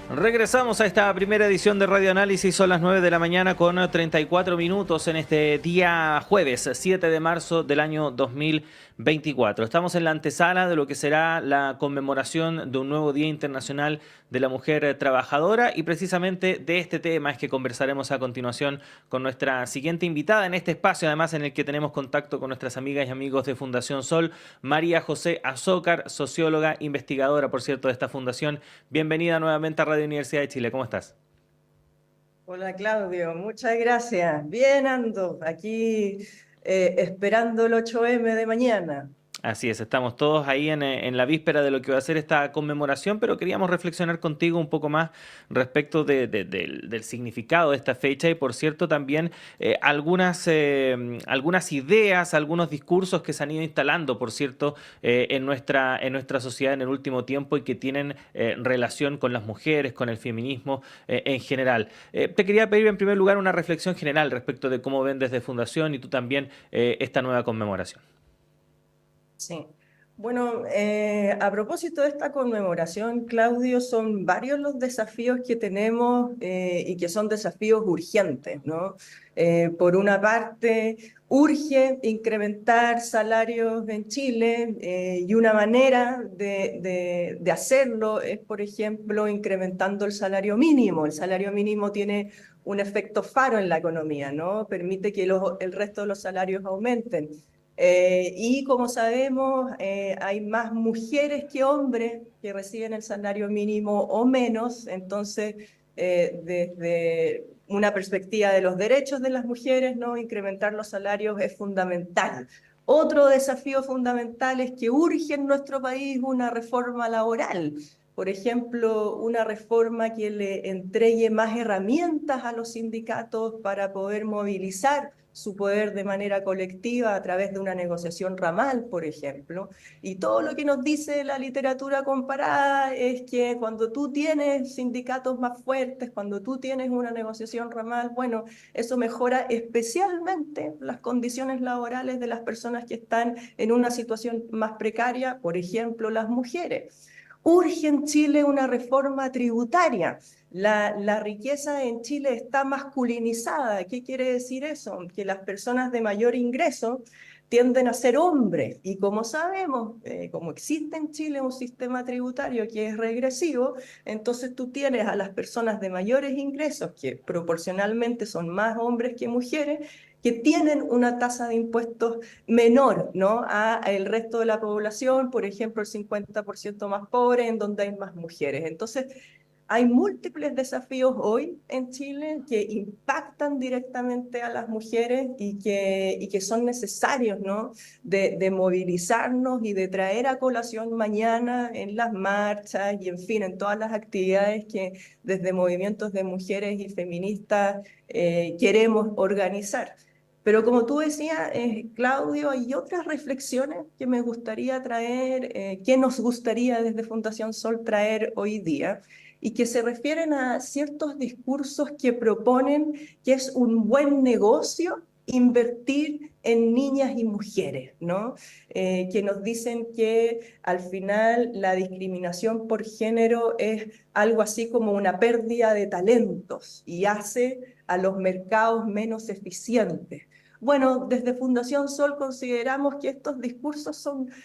Regresamos a esta primera edición de Radio Análisis, son las 9 de la mañana con 34 minutos en este día jueves 7 de marzo del año 2024. Estamos en la antesala de lo que será la conmemoración de un nuevo Día Internacional de la Mujer Trabajadora y precisamente de este tema es que conversaremos a continuación con nuestra siguiente invitada en este espacio, además en el que tenemos contacto con nuestras amigas y amigos de Fundación Sol, María José Azócar, socióloga, investigadora, por cierto, de esta fundación. Bienvenida nuevamente a Radio Universidad de Chile. ¿Cómo estás? Hola Claudio, muchas gracias. Bien ando, aquí esperando el 8M de mañana. Así es, estamos todos ahí en la víspera de lo que va a ser esta conmemoración, pero queríamos reflexionar contigo un poco más respecto del significado de esta fecha y, por cierto, también algunas ideas, algunos discursos que se han ido instalando, por cierto, en nuestra sociedad en el último tiempo y que tienen relación con las mujeres, con el feminismo en general. Te quería pedir en primer lugar una reflexión general respecto de cómo ven desde Fundación y tú también esta nueva conmemoración. Sí. Bueno, a propósito de esta conmemoración, Claudio, son varios los desafíos que tenemos y que son desafíos urgentes, ¿no? Por una parte, urge incrementar salarios en Chile y una manera de hacerlo es, por ejemplo, incrementando el salario mínimo. El salario mínimo tiene un efecto faro en la economía, ¿no? Permite que el resto de los salarios aumenten. Y como sabemos, hay más mujeres que hombres que reciben el salario mínimo o menos, entonces desde una perspectiva de los derechos de las mujeres, ¿no? Incrementar los salarios es fundamental. Otro desafío fundamental es que urge en nuestro país una reforma laboral. Por ejemplo, una reforma que le entregue más herramientas a los sindicatos para poder movilizar su poder de manera colectiva a través de una negociación ramal, por ejemplo. Y todo lo que nos dice la literatura comparada es que cuando tú tienes sindicatos más fuertes, cuando tú tienes una negociación ramal, bueno, eso mejora especialmente las condiciones laborales de las personas que están en una situación más precaria, por ejemplo, las mujeres. Urge en Chile una reforma tributaria. La riqueza en Chile está masculinizada. ¿Qué quiere decir eso? Que las personas de mayor ingreso tienden a ser hombres. Y como sabemos, como existe en Chile un sistema tributario que es regresivo, entonces tú tienes a las personas de mayores ingresos, que proporcionalmente son más hombres que mujeres, que tienen una tasa de impuestos menor, ¿no? A el resto de la población, por ejemplo, el 50% más pobre, en donde hay más mujeres. Entonces, hay múltiples desafíos hoy en Chile que impactan directamente a las mujeres y que son necesarios, ¿no? De movilizarnos y de traer a colación mañana en las marchas y, en fin, en todas las actividades que desde movimientos de mujeres y feministas queremos organizar. Pero como tú decías, Claudio, hay otras reflexiones que me gustaría traer, que nos gustaría desde Fundación Sol traer hoy día y que se refieren a ciertos discursos que proponen que es un buen negocio invertir en niñas y mujeres, ¿no? Que nos dicen que al final la discriminación por género es algo así como una pérdida de talentos y hace a los mercados menos eficientes. Bueno, desde Fundación Sol consideramos que estos discursos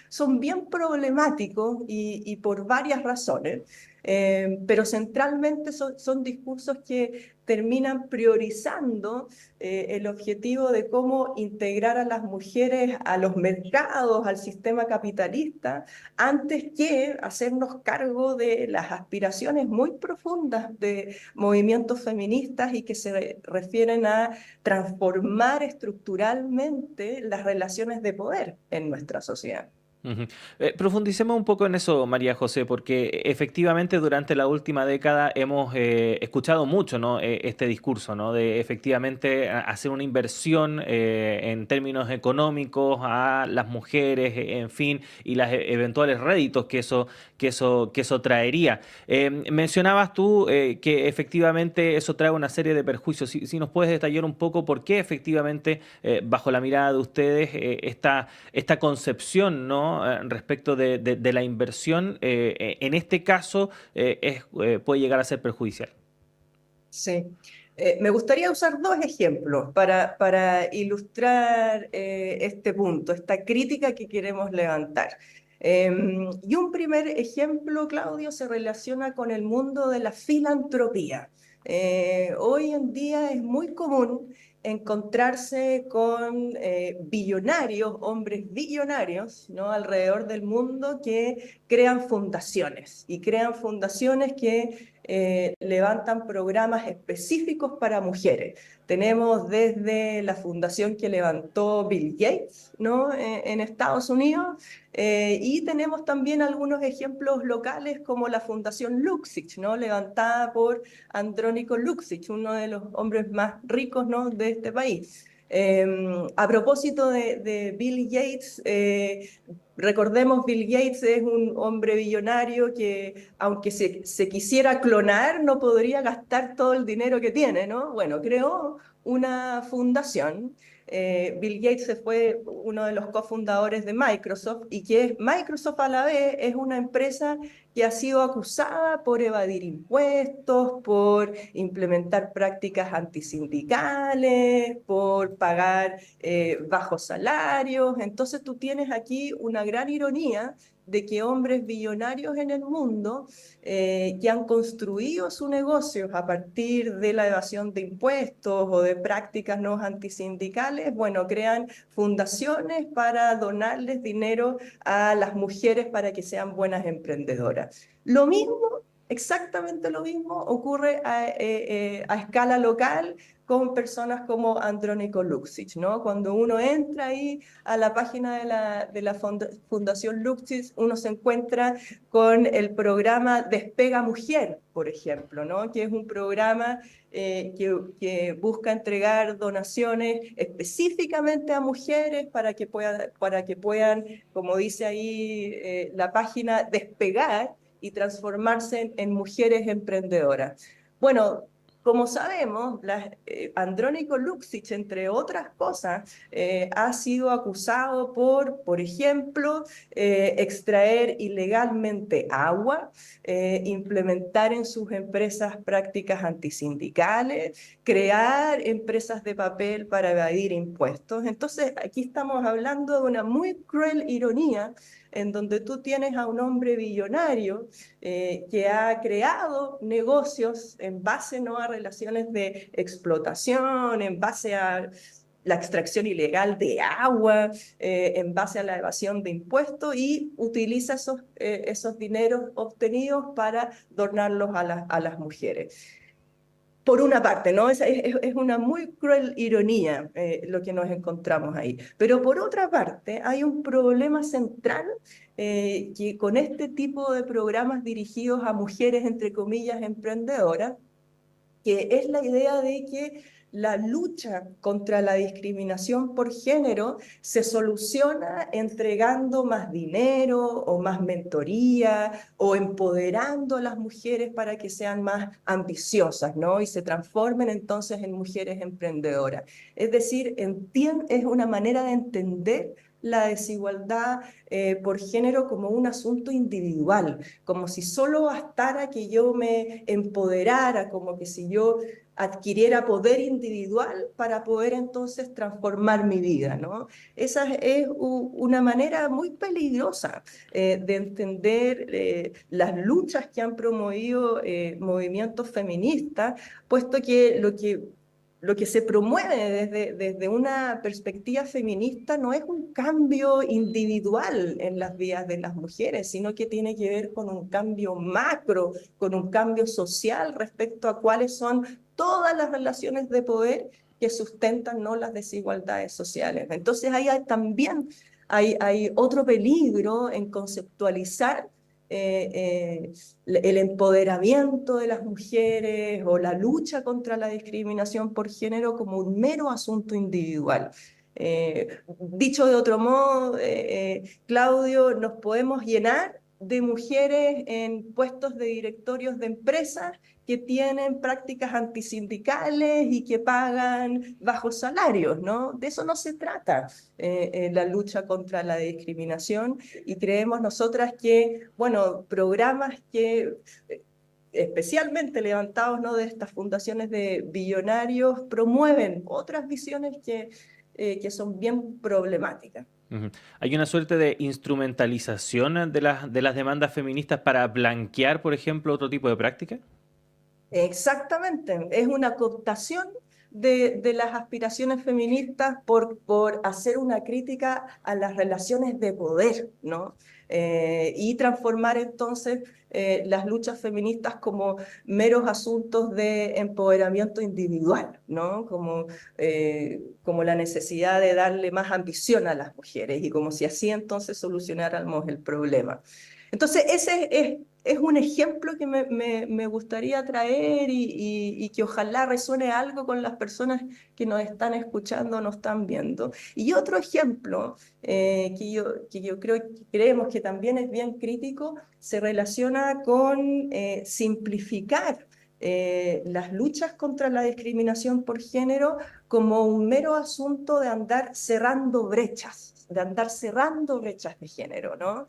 son bien problemáticos y por varias razones. Pero centralmente son discursos que terminan priorizando el objetivo de cómo integrar a las mujeres a los mercados, al sistema capitalista, antes que hacernos cargo de las aspiraciones muy profundas de movimientos feministas y que se refieren a transformar estructuralmente las relaciones de poder en nuestra sociedad. Ujú. Profundicemos un poco en eso, María José, porque efectivamente durante la última década hemos escuchado mucho, ¿no? Este discurso, ¿no? De efectivamente hacer una inversión en términos económicos a las mujeres, en fin, y los eventuales réditos que eso traería. Mencionabas tú que efectivamente eso trae una serie de perjuicios. Si nos puedes detallar un poco por qué efectivamente, bajo la mirada de ustedes, esta concepción, ¿no? ¿no? Respecto de la inversión, en este caso puede llegar a ser perjudicial. Sí. Me gustaría usar dos ejemplos para ilustrar este punto, esta crítica que queremos levantar. Y un primer ejemplo, Claudio, se relaciona con el mundo de la filantropía. Hoy en día es muy común encontrarse con billonarios, hombres billonarios, ¿no? Alrededor del mundo que crean fundaciones y crean fundaciones que levantan programas específicos para mujeres. Tenemos desde la fundación que levantó Bill Gates, ¿no? En Estados Unidos, y tenemos también algunos ejemplos locales como la Fundación Luxich, ¿no? Levantada por Andrónico Luxich, uno de los hombres más ricos, ¿no? de este país. A propósito de Bill Gates, recordemos, Bill Gates es un hombre billonario que, aunque se quisiera clonar, no podría gastar todo el dinero que tiene, ¿no? Bueno, creó una fundación. Bill Gates fue uno de los cofundadores de Microsoft y que Microsoft a la vez es una empresa que ha sido acusada por evadir impuestos, por implementar prácticas antisindicales, por pagar bajos salarios. Entonces tú tienes aquí una gran ironía de que hombres billonarios en el mundo que han construido su negocio a partir de la evasión de impuestos o de prácticas no antisindicales, bueno, crean fundaciones para donarles dinero a las mujeres para que sean buenas emprendedoras. Lo mismo, exactamente lo mismo ocurre a escala local con personas como Andrónico Luxich, ¿no? Cuando uno entra ahí a la página de la Fundación Luxich, uno se encuentra con el programa Despega Mujer, por ejemplo, ¿no? Que es un programa que busca entregar donaciones específicamente a mujeres para que puedan, como dice ahí la página, despegar y transformarse en mujeres emprendedoras. Bueno, como sabemos, Andrónico Luxich, entre otras cosas, ha sido acusado por ejemplo, extraer ilegalmente agua, implementar en sus empresas prácticas antisindicales, crear empresas de papel para evadir impuestos. Entonces, aquí estamos hablando de una muy cruel ironía en donde tú tienes a un hombre billonario que ha creado negocios en base no a relaciones de explotación, en base a la extracción ilegal de agua, en base a la evasión de impuestos y utiliza esos dineros obtenidos para donarlos a las mujeres. Por una parte, ¿no? Es una muy cruel ironía lo que nos encontramos ahí. Pero por otra parte, hay un problema central que con este tipo de programas dirigidos a mujeres, entre comillas, emprendedoras, que es la idea de que la lucha contra la discriminación por género se soluciona entregando más dinero o más mentoría o empoderando a las mujeres para que sean más ambiciosas, ¿no? Y se transformen entonces en mujeres emprendedoras. Es decir, es una manera de entender la desigualdad por género como un asunto individual, como si solo bastara que yo me empoderara, como que si yo adquiriera poder individual para poder entonces transformar mi vida, ¿no? Esa es una manera muy peligrosa de entender las luchas que han promovido movimientos feministas, puesto que lo que se promueve desde una perspectiva feminista no es un cambio individual en las vidas de las mujeres, sino que tiene que ver con un cambio macro, con un cambio social respecto a cuáles son todas las relaciones de poder que sustentan, ¿no?, las desigualdades sociales. Entonces ahí también hay otro peligro en conceptualizar el empoderamiento de las mujeres o la lucha contra la discriminación por género como un mero asunto individual. Dicho de otro modo, Claudio, nos podemos llenar de mujeres en puestos de directorios de empresas que tienen prácticas antisindicales y que pagan bajos salarios, ¿no? De eso no se trata la lucha contra la discriminación, y creemos nosotras que, bueno, programas que especialmente levantados, ¿no?, de estas fundaciones de billonarios, promueven otras visiones que son bien problemáticas. Ujú. Hay una suerte de instrumentalización de las demandas feministas para blanquear, por ejemplo, otro tipo de práctica. Exactamente, es una cooptación de las aspiraciones feministas por hacer una crítica a las relaciones de poder, ¿no? Y transformar entonces las luchas feministas como meros asuntos de empoderamiento individual, ¿no? Como la necesidad de darle más ambición a las mujeres y como si así entonces solucionáramos el problema. Entonces, ese es un ejemplo que me gustaría traer y que ojalá resuene algo con las personas que nos están escuchando, nos están viendo. Y otro ejemplo que yo creemos que también es bien crítico, se relaciona con simplificar las luchas contra la discriminación por género como un mero asunto de andar cerrando brechas, de género, ¿no?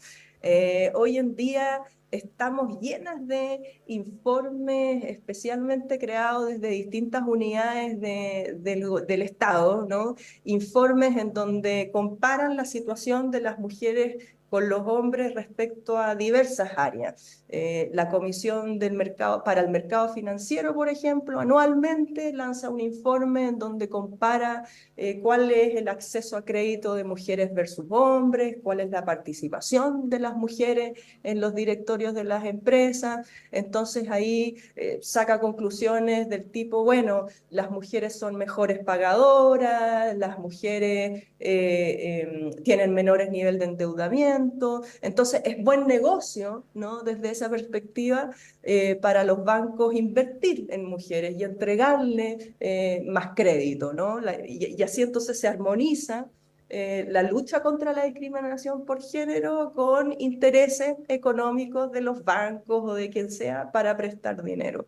Hoy en día estamos llenas de informes especialmente creados desde distintas unidades del Estado, ¿no? Informes en donde comparan la situación de las mujeres con los hombres respecto a diversas áreas. La Comisión para el Mercado Financiero, por ejemplo, anualmente lanza un informe en donde compara cuál es el acceso a crédito de mujeres versus hombres, cuál es la participación de las mujeres en los directorios de las empresas. Entonces ahí saca conclusiones del tipo, bueno, las mujeres son mejores pagadoras, las mujeres tienen menores niveles de endeudamiento. Entonces es buen negocio, ¿no?, desde esa perspectiva para los bancos invertir en mujeres y entregarle más crédito, ¿no? Y así entonces se armoniza la lucha contra la discriminación por género con intereses económicos de los bancos o de quien sea para prestar dinero.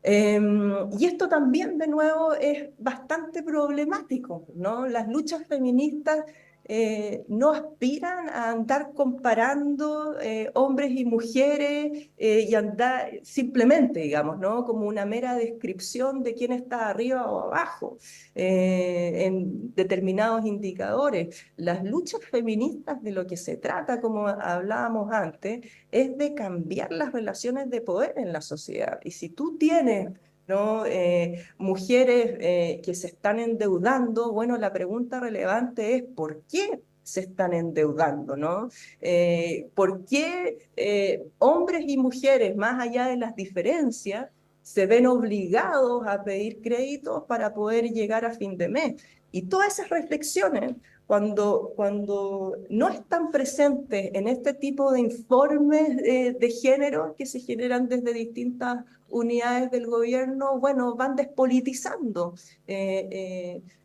Y esto también, de nuevo, es bastante problemático, ¿no? Las luchas feministas no aspiran a andar comparando hombres y mujeres y andar simplemente, digamos, ¿no?, como una mera descripción de quién está arriba o abajo en determinados indicadores. Las luchas feministas, de lo que se trata, como hablábamos antes, es de cambiar las relaciones de poder en la sociedad. Y si tú tienes, ¿no?, mujeres que se están endeudando, bueno, la pregunta relevante es ¿por qué se están endeudando, ¿no? ¿Por qué hombres y mujeres, más allá de las diferencias, se ven obligados a pedir créditos para poder llegar a fin de mes? Y todas esas reflexiones, cuando no están presentes en este tipo de informes de género que se generan desde distintas unidades del gobierno, bueno, van despolitizando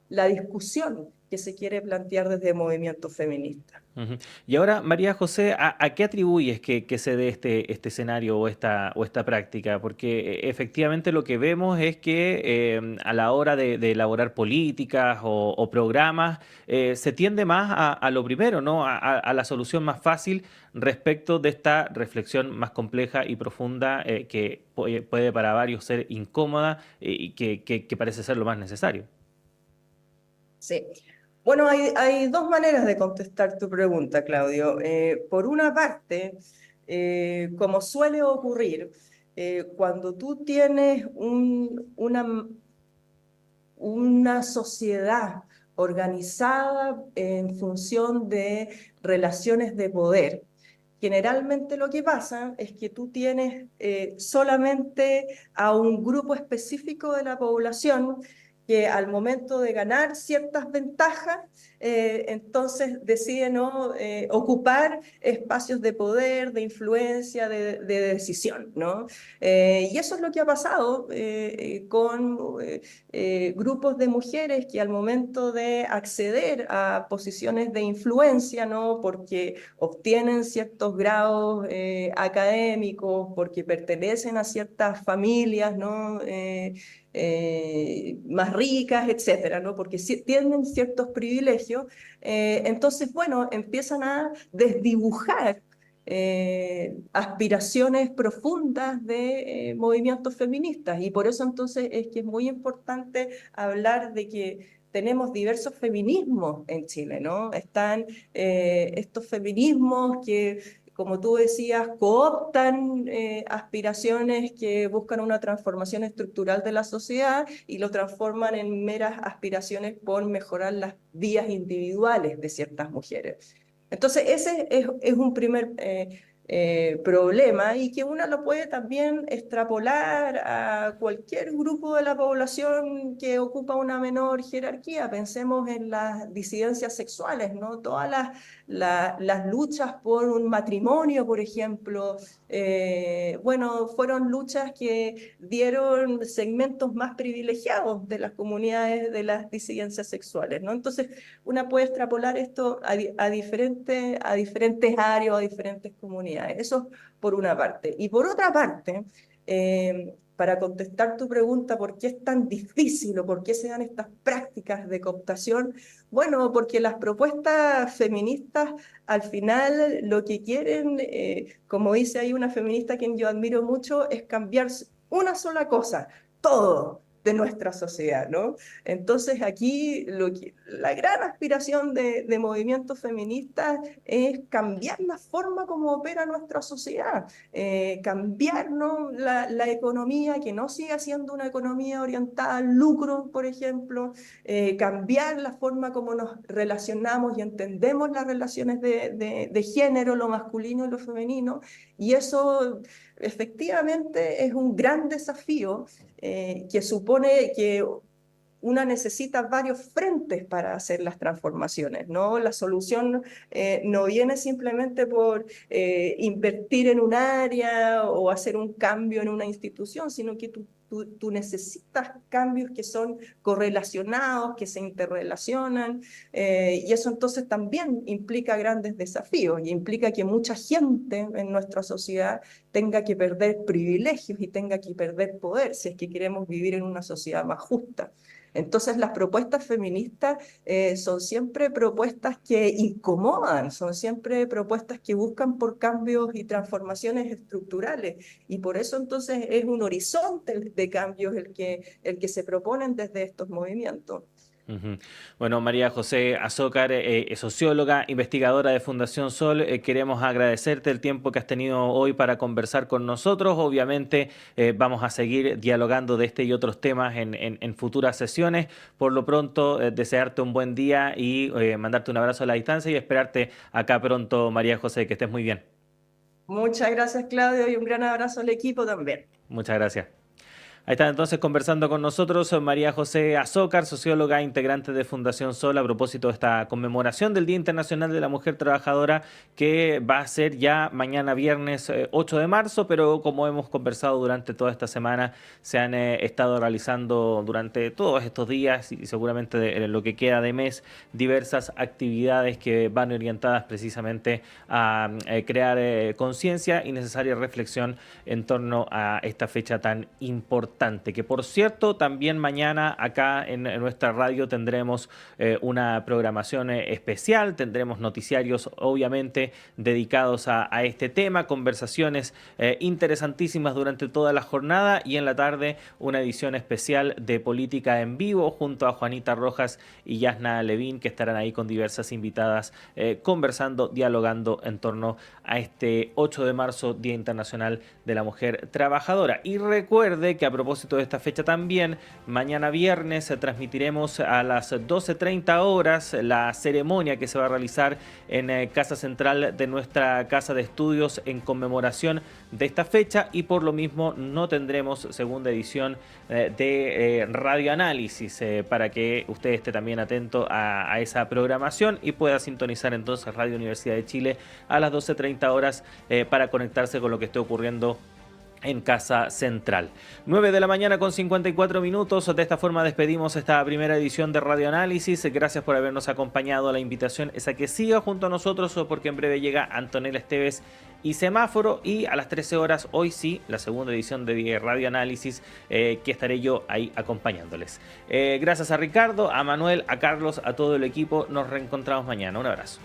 la discusión que se quiere plantear desde movimientos feministas. Ujú. Y ahora, María José, a qué atribuyes que se dé este escenario o esta práctica? Porque efectivamente lo que vemos es que a la hora de elaborar políticas o programas, se tiende más a lo primero, ¿no? A la solución más fácil respecto de esta reflexión más compleja y profunda que puede para varios ser incómoda y que parece ser lo más necesario. Sí. Bueno, hay dos maneras de contestar tu pregunta, Claudio. Por una parte, como suele ocurrir, cuando tú tienes una sociedad organizada en función de relaciones de poder, generalmente lo que pasa es que tú tienes solamente a un grupo específico de la población que al momento de ganar ciertas ventajas, entonces deciden ¿no? Ocupar espacios de poder, de influencia, de decisión, ¿no? Y eso es lo que ha pasado con grupos de mujeres que al momento de acceder a posiciones de influencia, ¿no? Porque obtienen ciertos grados académicos, porque pertenecen a ciertas familias, ¿no? Más ricas, etcétera, ¿no? Porque tienen ciertos privilegios, entonces, bueno, empiezan a desdibujar aspiraciones profundas de movimientos feministas. Y por eso entonces es que es muy importante hablar de que tenemos diversos feminismos en Chile, ¿no? Están estos feminismos que, como tú decías, cooptan aspiraciones que buscan una transformación estructural de la sociedad y lo transforman en meras aspiraciones por mejorar las vías individuales de ciertas mujeres. Entonces, ese es un primer problema y que uno lo puede también extrapolar a cualquier grupo de la población que ocupa una menor jerarquía. Pensemos en las disidencias sexuales, ¿no? Todas las luchas por un matrimonio, por ejemplo, bueno, fueron luchas que dieron segmentos más privilegiados de las comunidades de las disidencias sexuales, ¿no? Entonces, una puede extrapolar esto a diferentes áreas, a diferentes comunidades. Eso por una parte. Y por otra parte, para contestar tu pregunta, ¿por qué es tan difícil o por qué se dan estas prácticas de cooptación? Bueno, porque las propuestas feministas al final lo que quieren, como dice ahí una feminista a quien yo admiro mucho, es cambiar una sola cosa, todo de nuestra sociedad, ¿no? Entonces aquí la gran aspiración de movimientos feministas es cambiar la forma como opera nuestra sociedad, cambiar ¿no? la economía, que no siga siendo una economía orientada al lucro, por ejemplo, cambiar la forma como nos relacionamos y entendemos las relaciones de género, lo masculino y lo femenino, y eso efectivamente es un gran desafío que supone que una necesita varios frentes para hacer las transformaciones, ¿no? La solución no viene simplemente por invertir en un área o hacer un cambio en una institución, sino que tú necesitas cambios que son correlacionados, que se interrelacionan, y eso entonces también implica grandes desafíos y implica que mucha gente en nuestra sociedad tenga que perder privilegios y tenga que perder poder si es que queremos vivir en una sociedad más justa. Entonces las propuestas feministas son siempre propuestas que incomodan, son siempre propuestas que buscan por cambios y transformaciones estructurales y por eso entonces es un horizonte de cambios el que se proponen desde estos movimientos. Ujú. Bueno, María José Azócar, socióloga, investigadora de Fundación Sol, queremos agradecerte el tiempo que has tenido hoy para conversar con nosotros. Obviamente vamos a seguir dialogando de este y otros temas en futuras sesiones. Por lo pronto, desearte un buen día y mandarte un abrazo a la distancia y esperarte acá pronto, María José, que estés muy bien. Muchas gracias, Claudio, y un gran abrazo al equipo también. Muchas gracias. Ahí está entonces conversando con nosotros María José Azócar, socióloga integrante de Fundación Sol, a propósito de esta conmemoración del Día Internacional de la Mujer Trabajadora que va a ser ya mañana viernes 8 de marzo, pero como hemos conversado durante toda esta semana, se han estado realizando durante todos estos días y seguramente en lo que queda de mes diversas actividades que van orientadas precisamente a crear conciencia y necesaria reflexión en torno a esta fecha tan importante. Que por cierto, también mañana acá en nuestra radio tendremos una programación especial, tendremos noticiarios obviamente dedicados a este tema, conversaciones interesantísimas durante toda la jornada y en la tarde una edición especial de Política en Vivo junto a Juanita Rojas y Yasna Levín, que estarán ahí con diversas invitadas conversando, dialogando en torno a este 8 de marzo, Día Internacional de la Mujer Trabajadora. Y recuerde que a propósito de esta fecha también, mañana viernes transmitiremos a las 12:30 horas la ceremonia que se va a realizar en Casa Central de nuestra Casa de Estudios en conmemoración de esta fecha, y por lo mismo no tendremos segunda edición de Radioanálisis, para que usted esté también atento a esa programación y pueda sintonizar entonces Radio Universidad de Chile a las 12:30 horas para conectarse con lo que esté ocurriendo en Casa Central. 9 de la mañana con 54 minutos. De esta forma despedimos esta primera edición de Radioanálisis. Gracias por habernos acompañado. La invitación es a que siga junto a nosotros, porque en breve llega Antonella Esteves y Semáforo, y a las 13 horas, hoy sí, la segunda edición de Radioanálisis, que estaré yo ahí acompañándoles. Gracias a Ricardo, a Manuel, a Carlos, a todo el equipo. Nos reencontramos mañana. Un abrazo.